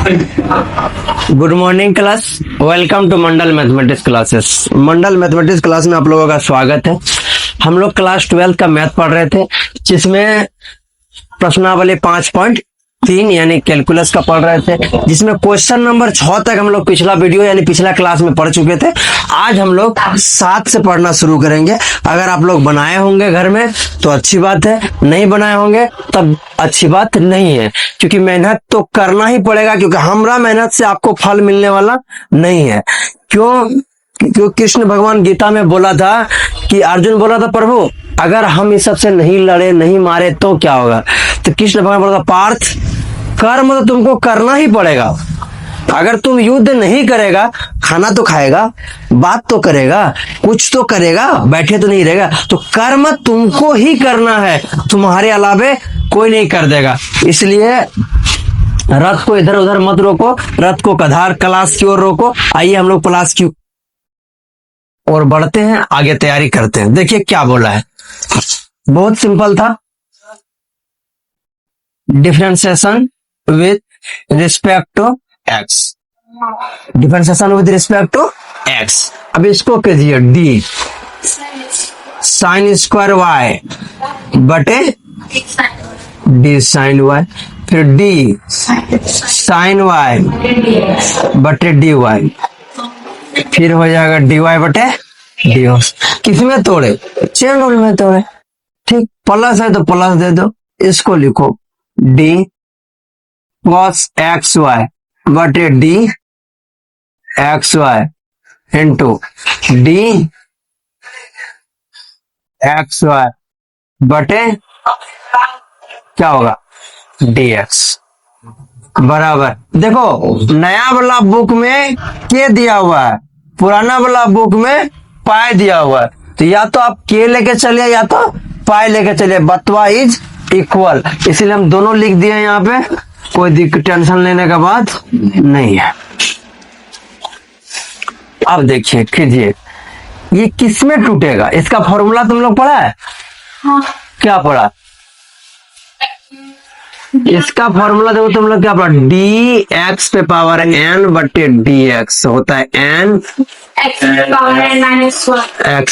Good morning class, welcome to Mandal mathematics classes. Mandal mathematics class में आप लोगों का स्वागत है। हम लोग क्लास 12 का मैथ पढ़ रहे थे, जिसमें प्रश्नावली 5.3 यानी कैलकुलस का पढ़ रहे थे, जिसमें क्वेश्चन नंबर 6 तक हम लोग पिछला वीडियो यानी पिछला क्लास में पढ़ चुके थे। आज हम लोग 7 से पढ़ना शुरू करेंगे। अगर आप लोग बनाए होंगे घर में तो अच्छी बात है, नहीं बनाए होंगे तब अच्छी बात नहीं है, क्योंकि मेहनत तो करना ही पड़ेगा, क्योंकि हमारा मेहनत से आपको फल मिलने वाला नहीं है। क्यों कृष्ण भगवान गीता में बोला था कि अर्जुन बोला था, प्रभु अगर हम इस सबसे नहीं लड़े नहीं मारे तो क्या होगा? तो कृष्ण भगवान बोला था, पार्थ कर्म तो तुमको करना ही पड़ेगा। अगर तुम युद्ध नहीं करेगा, खाना तो खाएगा, बात तो करेगा, कुछ तो करेगा, बैठे तो नहीं रहेगा। तो कर्म तुमको ही करना है, तुम्हारे अलावे कोई नहीं कर देगा। इसलिए रथ को इधर उधर मत रोको, रथ को कधार क्लास की ओर रोको। आइए हम लोग क्लास की ओर बढ़ते हैं, आगे तैयारी करते हैं। देखिए क्या बोला है, बहुत सिंपल था। Differentiation with respect to x, differentiation with respect to x. अब इसको कीजिए डी साइन स्क्वायर वाई बटे डी साइन वाई, फिर डी साइन वाई बटे डी वाई, फिर हो जाएगा डी वाई बटे डी एक्स। किसमें तोड़े? चेन रूल में तोड़े। ठीक, प्लस है तो प्लस दे दो, इसको लिखो डी cos एक्स वाई बटे d x y into d x y बटे क्या होगा डी एक्स बराबर। देखो नया वाला बुक में के दिया हुआ है, पुराना वाला बुक में पाई दिया हुआ है, तो या तो आप के लेके चलिए या तो पाई लेके चलिए, बतवा इज इक्वल। इसलिए हम दोनों लिख दिए यहाँ पे, कोई टेंशन लेने का बात नहीं है। अब देखिए कीजिए, ये किसमें टूटेगा? इसका फॉर्मूला तुम लोग पढ़ा है? हाँ। क्या पढ़ा? इसका फॉर्मूला देखो तुम लोग क्या पढ़ा, डी एक्स पे पावर एन बटे डी एक्स होता है एन एक्स पे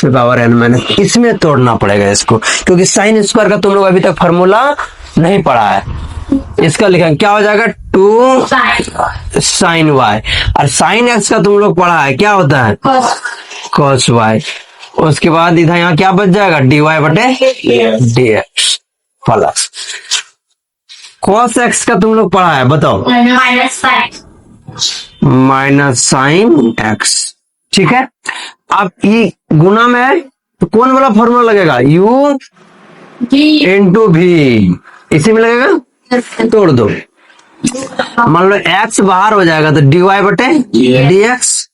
पावर एन माइनस। इसमें तोड़ना पड़ेगा इसको, क्योंकि साइन स्क्वायर का तुम लोग अभी तक फॉर्मूला नहीं पढ़ा है। इसका लिखेंगे क्या हो जाएगा, 2 साइन वाई, और साइन एक्स का तुम लोग पढ़ा है क्या होता है, कॉस वाई। उसके बाद इधर यहाँ क्या बच जाएगा, डी वाई बटे d x plus cos x का तुम लोग पढ़ा है, बताओ, माइनस साइन एक्स। ठीक है, अब ये गुना में है तो कौन वाला फॉर्मूला लगेगा, u इंटू भी, इसी में लगेगा। तोड़ दो, मान लो x बाहर हो जाएगा तो dy बटे dx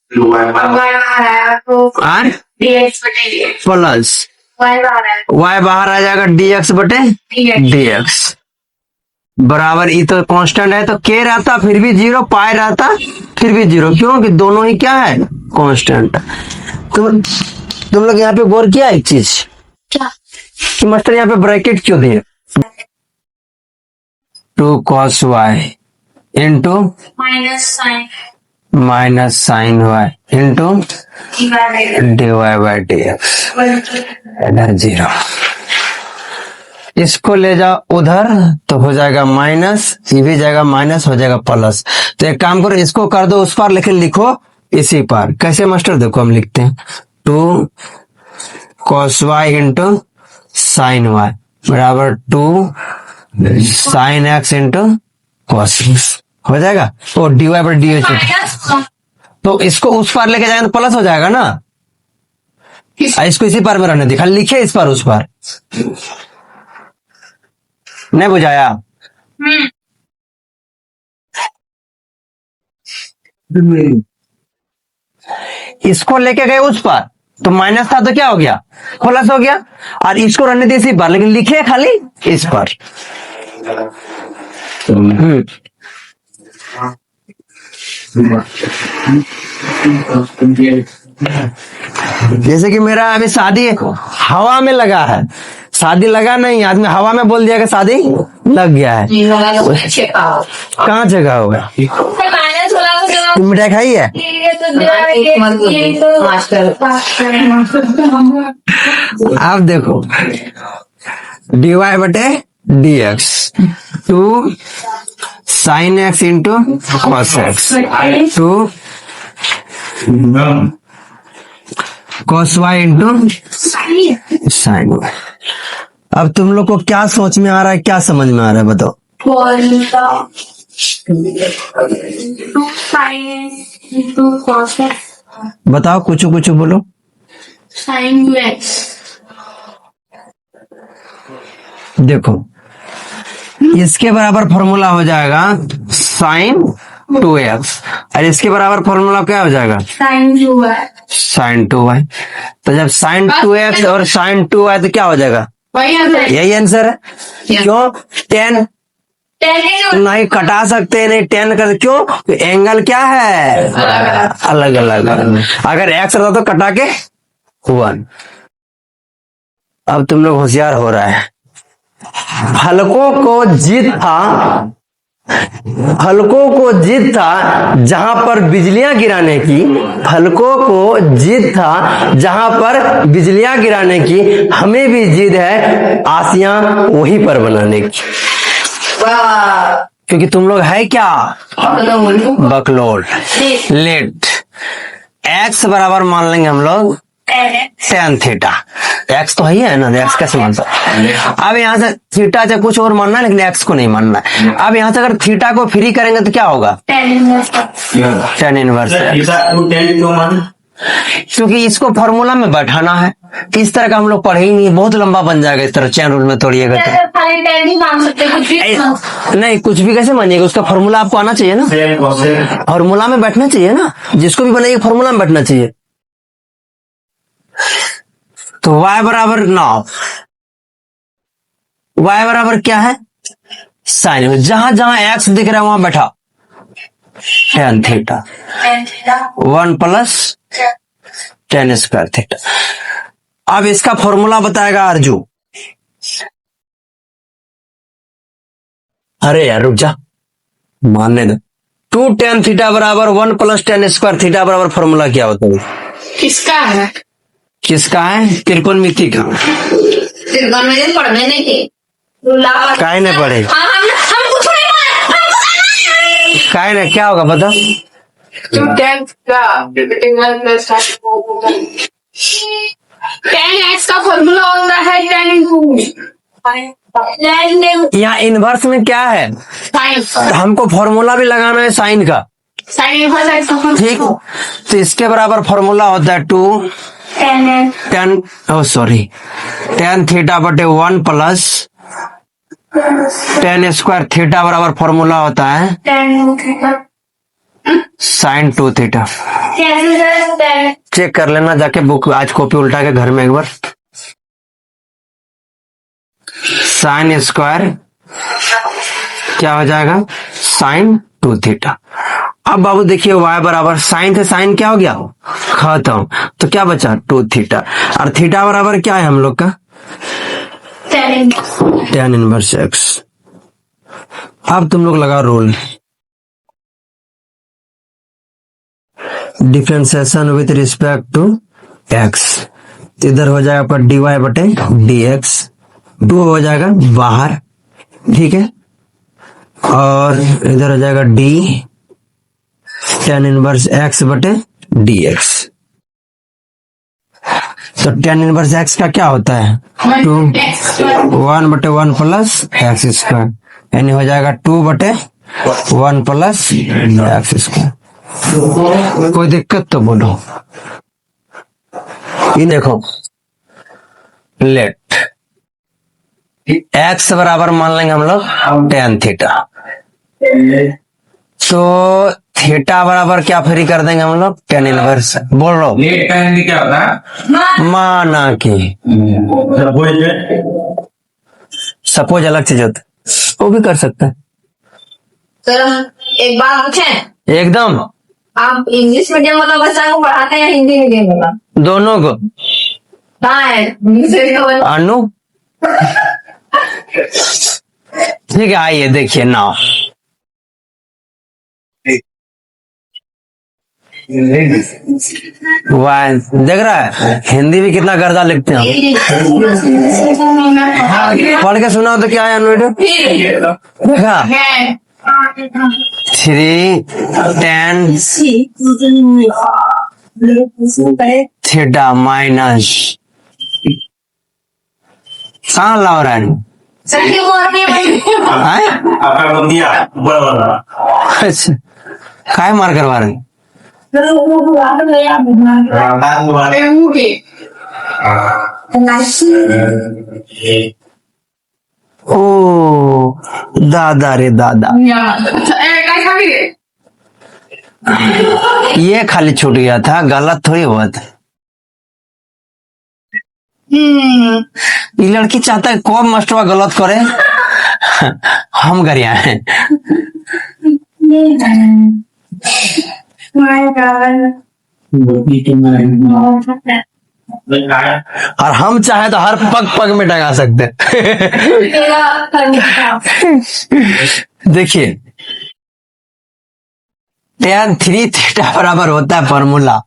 प्लस y बाहर आ जाएगा dx बटे dx बराबर। ये तो कांस्टेंट है तो k रहता फिर भी 0, पाई रहता फिर भी 0, क्योंकि दोनों ही क्या है, कांस्टेंट। तुम लोग यहाँ पे गौर किया एक चीज क्या, कि मास्टर यहाँ पे ब्रैकेट क्यों दिए, 2 cos y into minus sine y into d y by d x इधर 0। इसको ले जाओ उधर तो हो जाएगा माइनस, ये भी जाएगा माइनस, हो जाएगा प्लस। तो एक काम करो, इसको कर दो उस पार, लेकिन लिखो इसी पार। कैसे मास्टर? देखो हम लिखते हैं 2 cos y into sine y बराबर 2 sine x into cos x हो जाएगा, और डी वाई पर डी एच। तो इसको उस पार लेके जाएंगे तो प्लस हो जाएगा ना, इसको इसी पार में रहने दिखा, लिखे इस पार उस पार। नहीं बुझाया? इसको लेके गए उस पार तो माइनस था तो क्या हो गया, प्लस हो गया, और इसको रहने दिए इसी पार, लेकिन लिखे खाली इस पार। जैसे कि मेरा अभी शादी हवा में लगा है, शादी लगा नहीं, आदमी हवा में बोल दिया कि शादी लग गया है। कहाँ जगह होगा? तुम मिठाई खाई है? आप देखो dy बटे dx 2 sin x into cos x 2 cos y into sin y। अब तुम लोग को क्या सोच में आ रहा है, क्या समझ में आ रहा है बताओ? 2 sin into cos x बताओ, कुछ कुछ बोलो। sin x। देखो इसके बराबर फॉर्मूला हो जाएगा sin 2x और इसके बराबर फॉर्मूला क्या हो जाएगा? sin 2y। sin 2y। तो जब sin 2x और sin 2y तो क्या हो जाएगा? वही आंसर। यही आंसर है। क्यों? 10 नहीं कटा सकते, नहीं 10 कर, क्यों? तो एंगल क्या है? अलग अलग। अगर x रहता तो कटा के 1। अब तुम लोग होशियार हो रहा है। हलकों को जीत था जहां पर बिजलियां गिराने की, हलकों को जीत था जहां पर बिजलियां गिराने की, हमें भी जिद है आसियां वहीं पर बनाने की। क्योंकि तुम लोग है क्या? बकलोल लेट। एक्स बराबर मान लेंगे हम लोग tan थीटा। एक्स तो है ना, एक्स कैसे मानता? अब यहाँ से थीटा से कुछ और मानना है, लेकिन एक्स को नहीं मानना है। अब यहाँ से अगर थीटा को फ्री करेंगे तो क्या होगा? tan inverse. क्योंकि इसको फॉर्मूला में बैठाना है। इस तरह का हम लोग पढ़े ही नहीं, बहुत लंबा बन जाएगा इस तरह चैन रूल में तोड़िएगा तो। नहीं कुछ भी कैसे मानिएगा, उसका फॉर्मूला आपको आना चाहिए ना, फॉर्मूला में बैठना चाहिए ना, जिसको भी बनाइए फॉर्मूला में बैठना चाहिए। तो y बराबर 9, y बराबर क्या है? साइन। जहां जहां x दिख रहा है वहां बैठा tan theta 1 plus tan square theta. अब इसका फॉर्मूला बताएगा अर्जू। अरे यार रुक जा, मानने दो। 2 tan थीटा बराबर 1 प्लस tan स्क्वायर थीटा बराबर फॉर्मूला क्या होता है? किसका है? किसका है? त्रिकोणमिति का। त्रिकोणमिति पढ़ने नहीं थे। काहे नहीं पढ़े? हम कुछ नहीं। काहे नहीं, क्या होगा बता? 2 tan का tan x का फॉर्मूला होता है tan into। यहाँ इनवर्स में क्या है? साइन। हमको फॉर्मूला भी लगाना है साइन का, साइन इनवर्स x। ठीक। तो इसके बराबर फॉर्मूला होता है 2 tan थीटा बटे 1 प्लस tan स्क्वायर थीटा बराबर फॉर्मूला होता है sin 2 थीटा। चेक कर लेना जाके बुक, आज कॉपी उल्टा के घर में एक बार। sin स्क्वायर क्या हो जाएगा? sin 2 theta. अब बाबू देखिए y बराबर साइन से साइन क्या हो गया? खत्म। तो क्या बचा? 2 थीटा। और थीटा बराबर क्या है हम लोग का? tan inverse x। अब तुम लोग लगा rule. Differentiation with respect to x। इधर हो जाएगा आपका dy बटे dx, 2 हो जाएगा बाहर, ठीक है। और इधर हो जाएगा d tan इनवर्स x बटे dx। तो tan इनवर्स x का क्या होता है? 1 बटे 1 प्लस एक्स स्क्वायर, यानी हो जाएगा 2 बटे 1 प्लस एक्स स्क्वायर। कोई दिक्कत तो बोलो। ये देखो लेट x बराबर मान लेंगे हम लोग tan थीटा। तो थीटा बराबर क्या फ्री कर देंगे हम लोग? tan inverse. बोल लो लेट टाइम क्या होता है? माना कि सपोज अलग चीज होता है, वो भी कर सकते हैं। सर एक बार पूछें? एकदम। आप इंग्लिश मीडियम वाला बच्चा को पढ़ाते हैं या हिंदी मीडियम वाला? दोनों को। कहाँ है? अनु ठीक है, आइए देखिए नाउ। वाह, देख रहा है हिंदी भी कितना गर्दा लिखते हैं। पढ़ के सुनाओ तो क्या है बेटा? देखा, 3 tan थीटा माइनस, कहाँ ला रहा है? हैं? आपका बंदिया बड़ा अच्छा, काय मार करवा रहे हैं? ओ दादा रे दादा, ये खाली छूट गया था, गलत थोड़ी हुआ था। ये लड़की चाहता है कौन मास्टरवा गलत करे, हम गरिया हैं। और हम चाहे तो हर पग पग में टंगा सकते हैं। देखिए, tan 3 थीटा बराबर होता है formula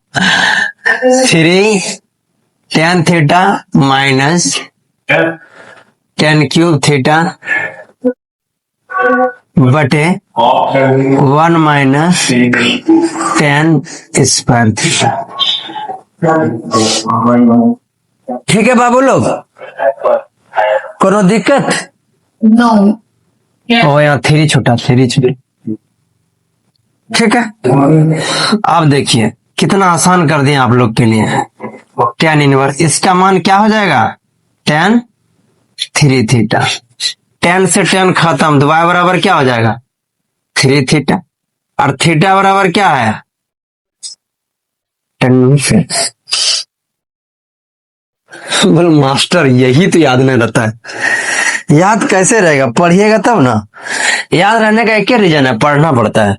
3 tan theta minus tan cube theta बटे 1 माइनस tan स्क्वायर थीटा। ठीक है बाबू लोग, कोनो दिक्कत? नो। ओ यहाँ 3 छोटा 3 छोटा। ठीक है, अब देखिए कितना आसान कर दिया आप लोग के लिए। tan इनवर्स, इसका मान क्या हो जाएगा? tan 3 theta. tan से tan खत्म, तो y बराबर क्या हो जाएगा? 3 थीटा। और थीटा बराबर क्या है? tan से। बोल मास्टर, यही तो याद नहीं रहता है। याद कैसे रहेगा? पढ़िएगा तब ना। याद रहने का एक ही रीजन है, पढ़ना पड़ता है,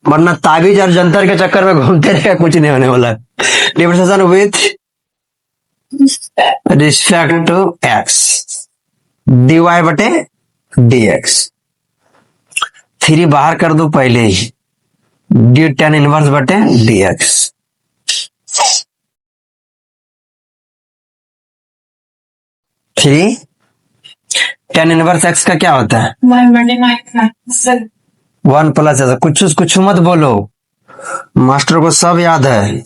वरना ताबीज और जंतर के चक्कर में घूमते रहेगा, कुछ नहीं होने वाला है। Differentiation with respect to x, dy बटे dx। 3 बाहर कर दो पहले ही, डी tan इनवर्स बटे dx। Three tan inverse x का क्या होता है? 1 प्लस ऐसा कुछ मत बोलो, मास्टर को सब याद है।